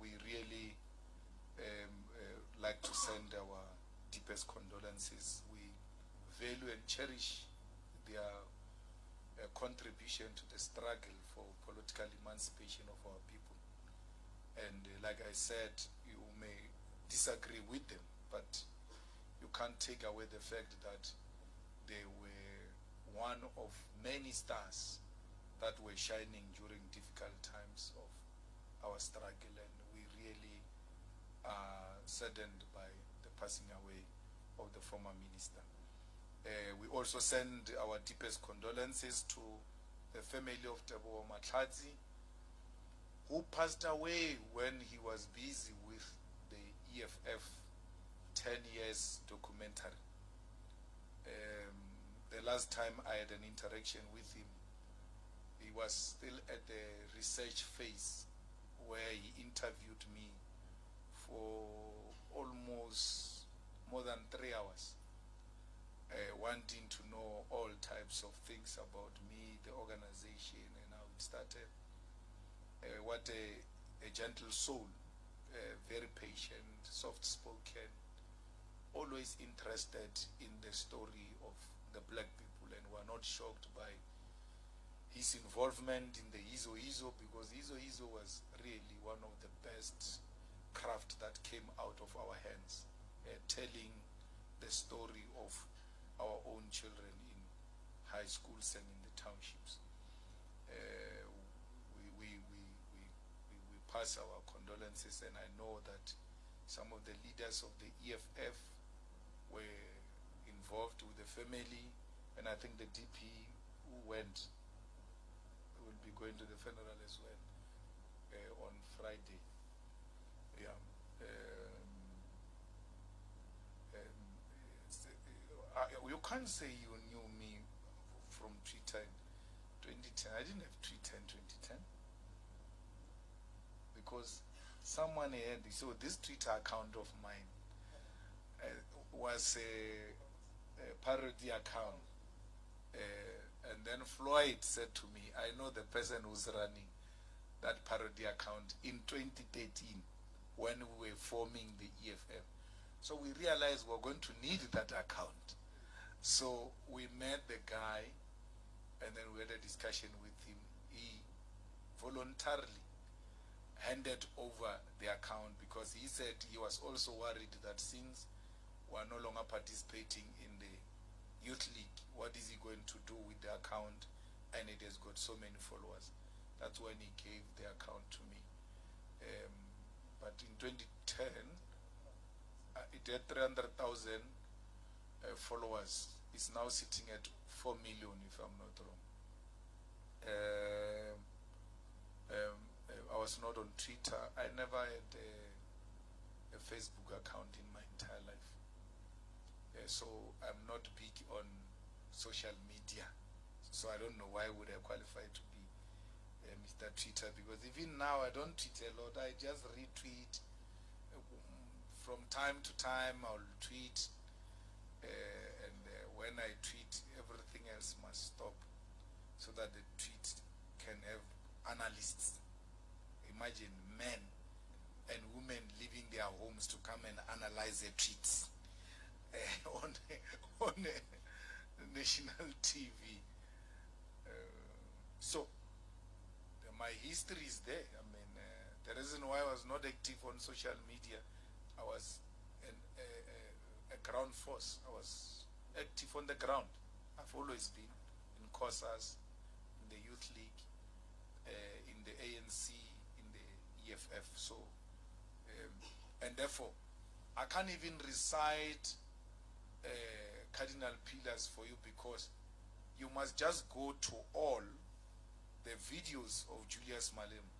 [SPEAKER 1] We really like to send our deepest condolences. We value and cherish their contribution to the struggle for political emancipation of our people. And like I said, you may disagree with them, but you can't take away the fact that they were one of many stars that were shining during difficult times of our struggle, and we really are saddened by the passing away of the former minister. We also send our deepest condolences to the family of Teboho Matladzi, who passed away when he was busy with the EFF 10 years documentary. The last time I had an interaction with him, he was still at the research phase, where he interviewed me for almost more than 3 hours. Wanting to know all types of things about me, the organization, and how it started. What a gentle soul, very patient, soft-spoken, always interested in the story of the black people, and were not shocked by his involvement in the Izo, because Izo was really one of the best craft that came out of our hands, telling the story of our own children in high schools and in the townships. We pass our condolences, and I know that some of the leaders of the EFF were involved with the family, and I think the DP who went will be going to the funeral as well on Friday. Yeah. You can't say you knew me from Twitter in 2010. I didn't have Twitter in 2010, because someone had, so this Twitter account of mine was a parody account, and then Floyd said to me, I know the person who's running that parody account in 2013. when we were forming the EFF. So we realized we were going to need that account. So we met the guy, and then we had a discussion with him. He voluntarily handed over the account because he said he was also worried that since we are no longer participating in the Youth League, what is he going to do with the account? And it has got so many followers. That's when he gave the account to me. But in 2010, it had 300,000 followers. It's now sitting at 4 million, if I'm not wrong. I was not on Twitter. I never had a Facebook account in my entire life. So I'm not big on social media. So I don't know why would I qualify to be Mr. Twitter, because even now I don't tweet a lot. I just retweet. From time to time I'll tweet, and when I tweet, everything else must stop so that the tweet can have analysts. Imagine men and women leaving their homes to come and analyze their tweets on national TV. So my history is there. I mean, the reason why I was not active on social media, I was a ground force. I was active on the ground. I've always been in COSAS, in the Youth League, in the ANC, in the EFF. So, and therefore, I can't even recite cardinal pillars for you, because you must just go to all the videos of Julius Malema.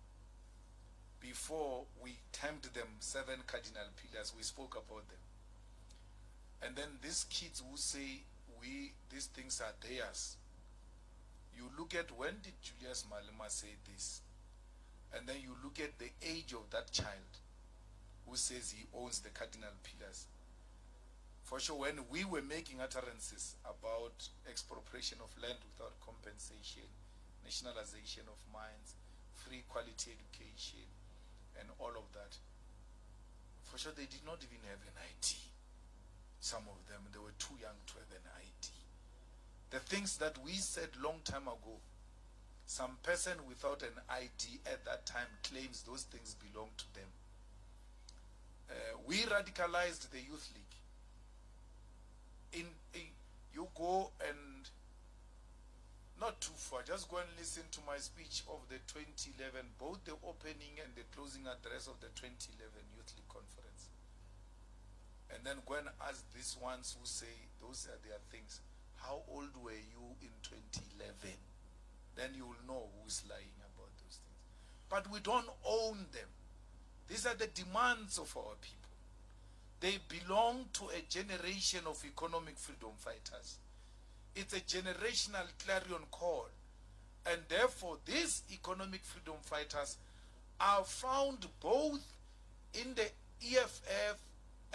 [SPEAKER 1] Before we termed them 7 cardinal pillars, we spoke about them. And then these kids who say these things are theirs, you look at when did Julius Malema say this, and then you look at the age of that child who says he owns the cardinal pillars. For sure, when we were making utterances about expropriation of land without compensation, nationalization of mines, free quality education, and all of that, for sure they did not even have an ID. Some of them, they were too young to have an ID. The things that we said long time ago, some person without an ID at that time claims those things belong to them. We radicalized the Youth League. You go and not too far, just go and listen to my speech of the 2011, both the opening and the closing address of the 2011 Youth League Conference. And then go and ask these ones who say those are their things, how old were you in 2011? Then you will know who's lying about those things. But we don't own them. These are the demands of our people. They belong to a generation of economic freedom fighters. It's a generational clarion call. And therefore, these economic freedom fighters are found both in the EFF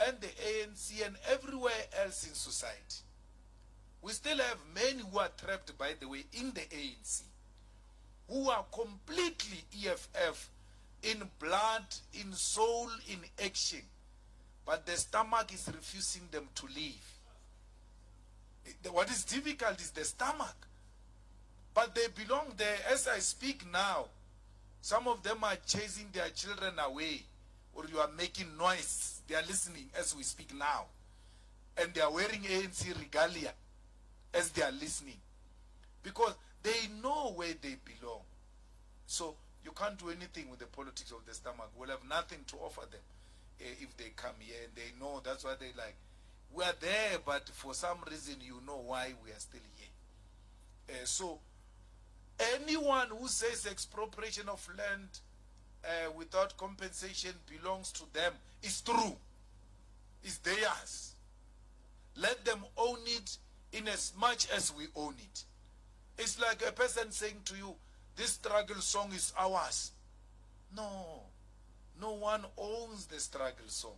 [SPEAKER 1] and the ANC and everywhere else in society. We still have many who are trapped, by the way, in the ANC, who are completely EFF in blood, in soul, in action. But the stomach is refusing them to leave. What is difficult is the stomach. But they belong there. As I speak now, some of them are chasing their children away, or you are making noise. They are listening as we speak now. And they are wearing ANC regalia as they are listening. Because they know where they belong. So you can't do anything with the politics of the stomach. We'll have nothing to offer them if they come here, and they know. That's why they like, we are there, but for some reason you know why we are still here. So anyone who says expropriation of land without compensation belongs to them is true. It's theirs. Let them own it in as much as we own it. It's like a person saying to you, this struggle song is ours. No. No one owns the struggle song.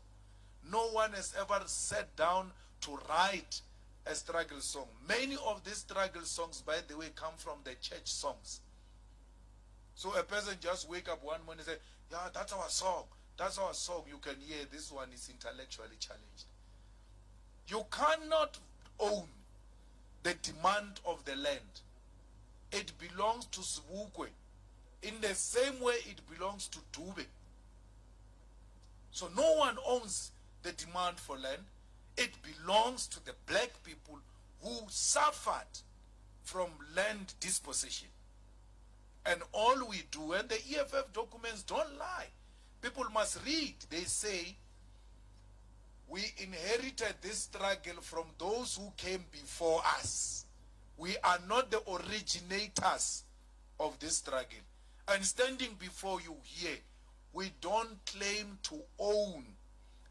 [SPEAKER 1] No one has ever sat down to write a struggle song. Many of these struggle songs, by the way, come from the church songs. So a person just wake up one morning and say, yeah, that's our song. That's our song. You can hear this one is intellectually challenged. You cannot own the demand of the land. It belongs to Sibukwe in the same way it belongs to Dube. So no one owns the demand for land. It belongs to the black people who suffered from land dispossession. And all we do, and the EFF documents don't lie. People must read. They say, we inherited this struggle from those who came before us. We are not the originators of this struggle. And standing before you here, we don't claim to own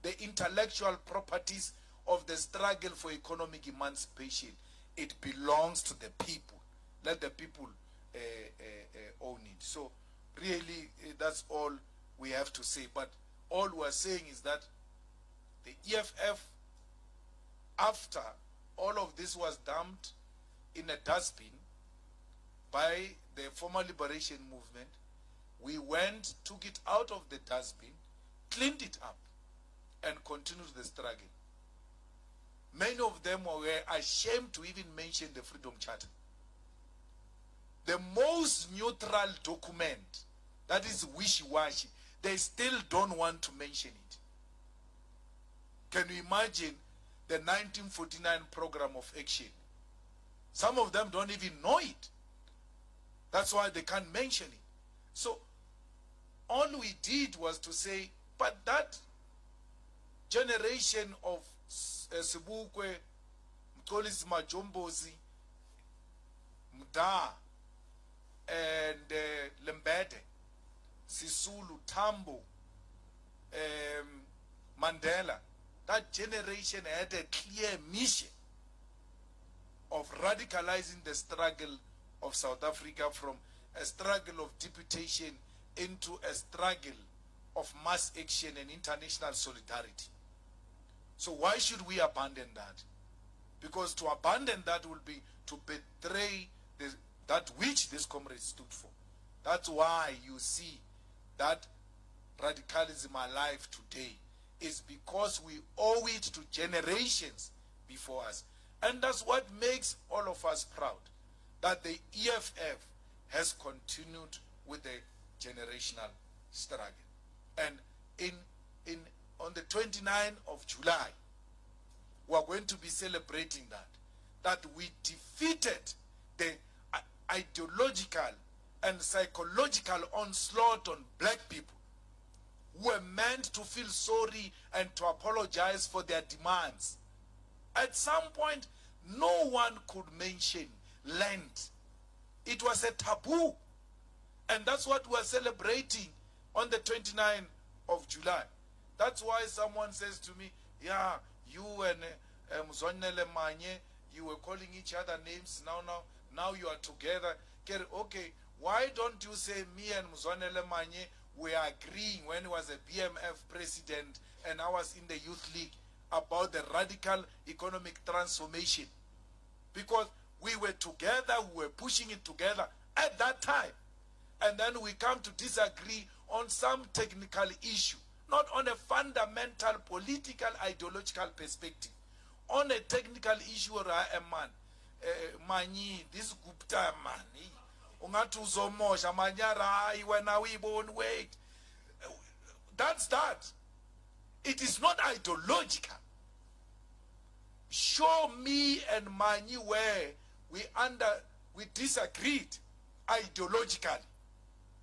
[SPEAKER 1] the intellectual properties of the struggle for economic emancipation. It belongs to the people. Let the people own it. So really, that's all we have to say. But all we are saying is that the EFF, after all of this was dumped in a dustbin by the former liberation movement, we went, took it out of the dustbin, cleaned it up, and continued the struggle. Many of them were ashamed to even mention the Freedom Charter. The most neutral document that is wishy-washy, they still don't want to mention it. Can you imagine the 1949 program of action? Some of them don't even know it. That's why they can't mention it. So all we did was to say, but that generation of Sibukwe, Mtolisi Majombozi, Mda, and Lembede, Sisulu, Tambo, Mandela, that generation had a clear mission of radicalizing the struggle of South Africa from a struggle of deputation into a struggle of mass action and international solidarity. So why should we abandon that? Because to abandon that will be to betray that which this comrade stood for. That's why you see that radicalism alive today is because we owe it to generations before us. And that's what makes all of us proud, that the EFF has continued with the generational struggle. And on the 29th of July, we are going to be celebrating that we defeated the ideological and psychological onslaught on black people who were meant to feel sorry and to apologize for their demands. At some point, no one could mention land. It was a taboo. And that's what we're celebrating on the 29th of July. That's why someone says to me, yeah, you and Mzwanele Manye, you were calling each other names, now you are together. Okay, why don't you say me and Mzwanele Manye were agreeing when he was a BMF president and I was in the Youth League about the radical economic transformation? Because we were together, we were pushing it together at that time. And then we come to disagree on some technical issue, not on a fundamental political ideological perspective. On a technical issue, man, Mani, this Gupta man, Ungatu Manyara, when we born wait. That's that. It is not ideological. Show me and Mani where we disagreed ideologically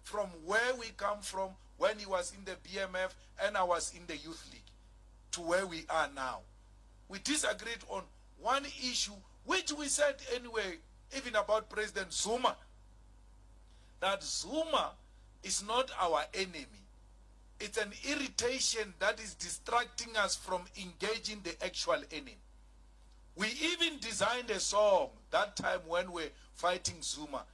[SPEAKER 1] from where we come from when he was in the BMF and I was in the Youth League to where we are now. We disagreed on one issue which we said anyway, even about President Zuma, that Zuma is not our enemy. It's an irritation that is distracting us from engaging the actual enemy. We even designed a song that time when we were fighting Zuma.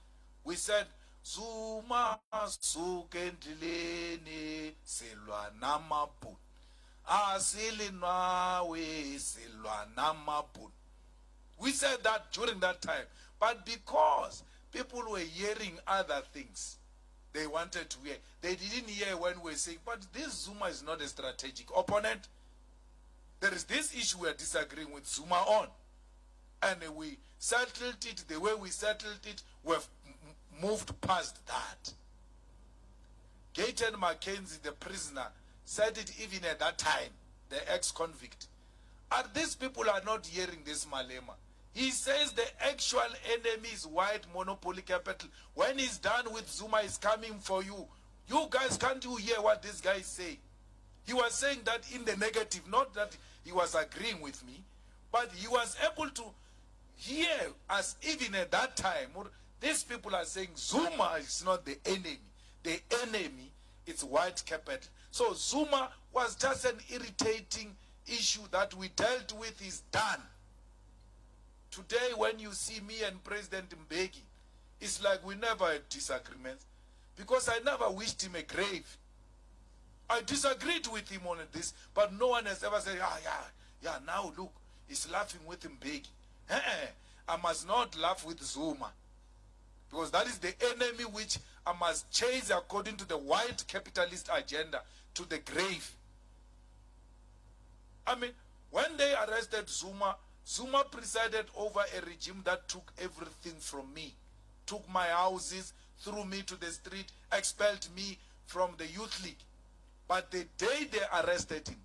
[SPEAKER 1] We said, Zuma sukendileni silwa namabun. Asilinwawe silwa namabun. We said that during that time. But because people were hearing other things, they wanted to hear. They didn't hear when we were saying, but this Zuma is not a strategic opponent. There is this issue we are disagreeing with Zuma on. And we settled it the way we settled it. We've moved past that. Gayton Mackenzie, the prisoner, said it even at that time, the ex-convict. And these people are not hearing this Malema. He says the actual enemy is white monopoly capital. When he's done with Zuma, he's coming for you. You guys, can't you hear what this guy is saying? He was saying that in the negative, not that he was agreeing with me, but he was able to hear us even at that time. These people are saying Zuma is not the enemy. The enemy is white capital. So Zuma was just an irritating issue that we dealt with. Is done. Today when you see me and President Mbeki, it's like we never had disagreements, because I never wished him a grave. I disagreed with him on this, but no one has ever said, yeah, now look, he's laughing with Mbeki. I must not laugh with Zuma, because that is the enemy which I must chase according to the white capitalist agenda to the grave. I mean, when they arrested Zuma, Zuma presided over a regime that took everything from me, took my houses, threw me to the street, expelled me from the youth league. But the day they arrested him,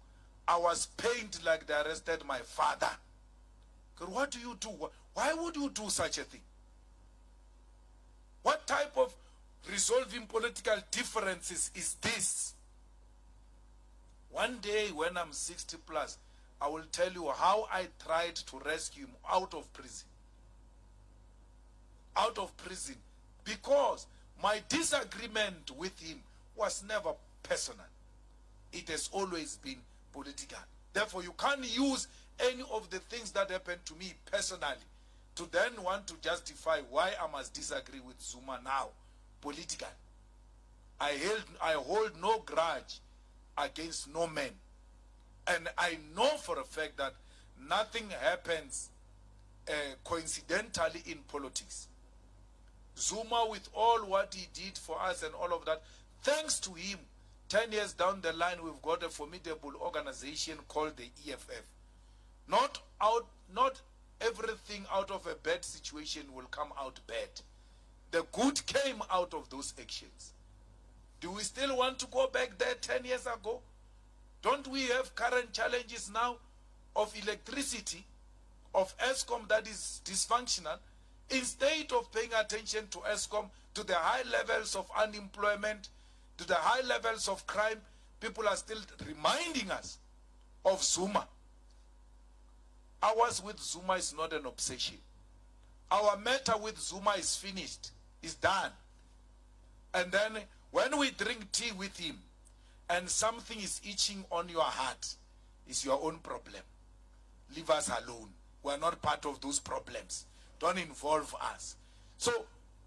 [SPEAKER 1] I was pained like they arrested my father. What do you do? Why would you do such a thing? What type of resolving political differences is this? One day when I'm 60 plus, I will tell you how I tried to rescue him out of prison. Out of prison. Because my disagreement with him was never personal. It has always been political. Therefore, you can't use any of the things that happened to me personally to then want to justify why I must disagree with Zuma now, politically. I hold no grudge against no man. And I know for a fact that nothing happens coincidentally in politics. Zuma, with all what he did for us and all of that, thanks to him, 10 years down the line, we've got a formidable organization called the EFF. Not everything out of a bad situation will come out bad. The good came out of those actions. Do we still want to go back there 10 years ago? Don't we have current challenges now of electricity, of ESCOM that is dysfunctional? Instead of paying attention to ESCOM, to the high levels of unemployment, to the high levels of crime, people are still reminding us of Zuma. Ours with Zuma is not an obsession. Our matter with Zuma is finished, is done. And then when we drink tea with him, and something is itching on your heart, it's your own problem. Leave us alone. We are not part of those problems. Don't involve us. So,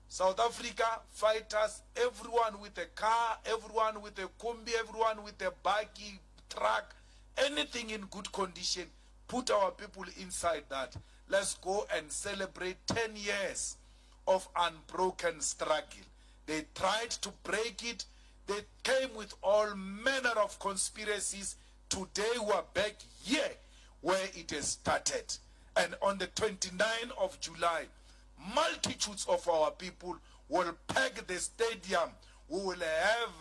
[SPEAKER 1] South Africa, fighters, everyone with a car, everyone with a kombi, everyone with a buggy, truck, anything in good condition, put our people inside that. Let's go and celebrate 10 years of unbroken struggle. They tried to break it. They came with all manner of conspiracies. Today we are back here where it has started. And on the 29th of July, multitudes of our people will pack the stadium. We will have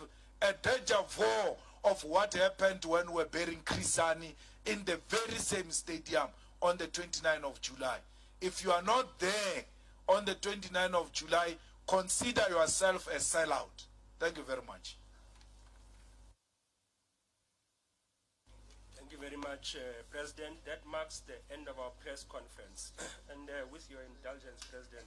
[SPEAKER 1] a deja vu of what happened when we were burying Krisani in the very same stadium on the 29th of July. If you are not there on the 29th of July, consider yourself a sellout. Thank you very much.
[SPEAKER 2] Thank you very much, President. That marks the end of our press conference. And with your indulgence, President,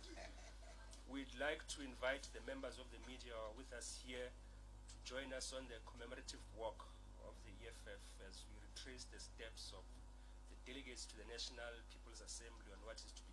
[SPEAKER 2] we'd like to invite the members of the media who are with us here to join us on the commemorative walk of the EFF as we retrace the steps of the delegates to the National People's Assembly on what is to be